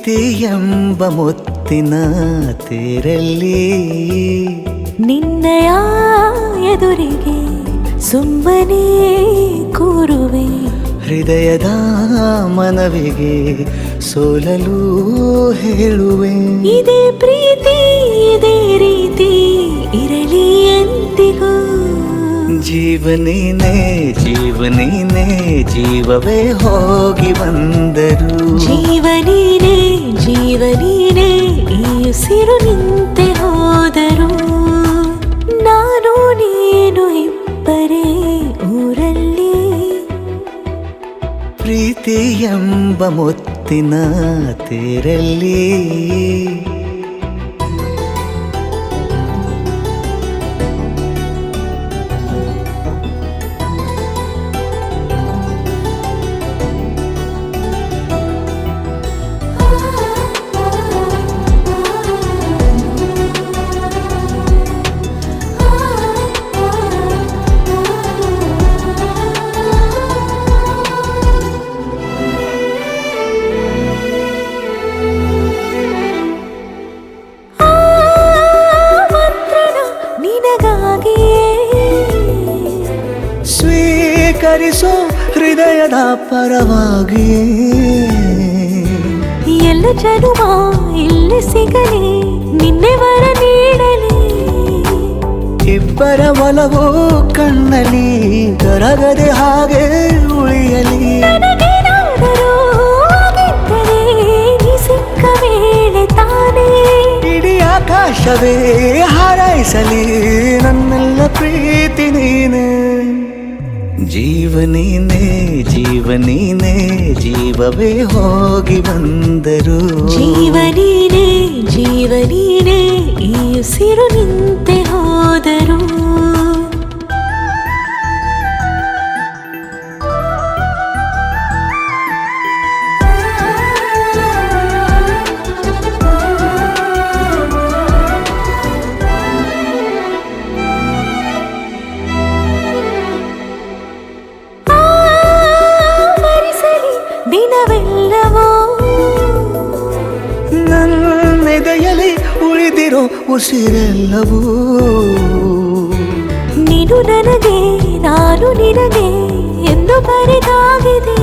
ಪ್ರೀತಿ ಎಂಬ ಮುತ್ತಿನ ತೇರಲ್ಲಿ ನಿನ್ನಯ ಎದುರಿಗೆ ಸುಮ್ಮನೆ ಕೂರುವೆ. ಹೃದಯದ ಮನವಿಗೆ ಸೋಲಲು ಹೇಳುವೆ. ಇದೇ ಪ್ರೀತಿ ಇದೇ ರೀತಿ ಇರಲಿ ಎಂದಿಗೂ. ಜೀವನೇನೆ ಜೀವನೇನೆ ಜೀವವೇ ಹೋಗಿ ಬಂದರು. ಜೀವನೀನೇ ಜೀವನೀನೇ ಈ ಉಸಿರು ನಿಂತೆ ಹೋದರು. ನಾನು ನೀನು ಇಬ್ಬರೇ ಊರಲ್ಲಿ. ಪ್ರೀತಿ ಎಂಬ ಮುತ್ತಿನ ತೇರಲ್ಲಿ ಸ್ವೀಕರಿಸೋ ಹೃದಯದ ಪರವಾಗಿ. ಎಲ್ಲ ಜನುಮ ಇಲ್ಲಿ ಸಿಗಲಿ ನಿನ್ನೆ ವರ ನೀಡಲಿ. ಇಬ್ಬರ ಒಲವು ಕಣ್ಣಲ್ಲಿ ಕರಗದೆ ಹಾಗೆ ಉಳಿಯಲಿ. ಸಿಕ್ಕ ವೇಳೆ ತಾನೇ ಇಡೀ ಆಕಾಶವೇ ಹಾರೈಸಲಿ ನನ್ನೆಲ್ಲ ಪ್ರೀತಿ ನೀನೆ. ಜೀವನೀನೇ ಜೀವನೀನೇ ಜೀವವೇ ಹೋಗಿ ಬಂದರು. ಜೀವನೀನೇ ಜೀವನೀನೇ ಈ ಉಸಿರು ನಿಂತೆ ಹೋದರು. ದಿನವೆಲ್ಲವೋ ನನ್ನೆದೆಯಲ್ಲಿ ಉಳಿದಿರೋ ಉಸಿರೆಲ್ಲವೂ. ನೀನು ನನಗೆ ನಾನು ನಿನಗೆ ಎಂದು ಬರೆದಾಗಿದೆ.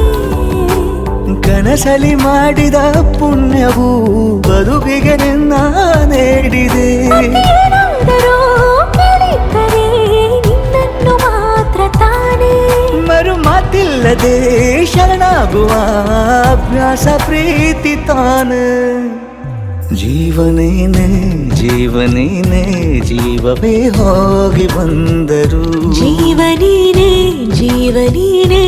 ಕನಸಲಿ ಮಾಡಿದ ಪುಣ್ಯವು ಬದುಕಿಗೆ ನಿನ್ನ ನೀಡಿದೆ. ಏನಾದರೂ ಕೇಳಿದ್ದರೆ ನಿನ್ನನ್ನು ಮಾತ್ರ ತಾನೇ. ಮರು ಮಾತಿಲ್ಲದೆ ಶರಣಾಗುವ ಅಭ್ಯಾಸ ಪ್ರೀತಿ ತಾನೆ. ಜೀವನೇನೆ ಜೀವನೇನೆ ಜೀವವೇ ಹೋಗಿ ಬಂದರು. ಜೀವನೀನೇ ಜೀವನೀನೇ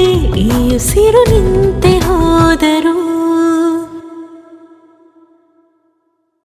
ಈ ಉಸಿರು ನಿಂತೆ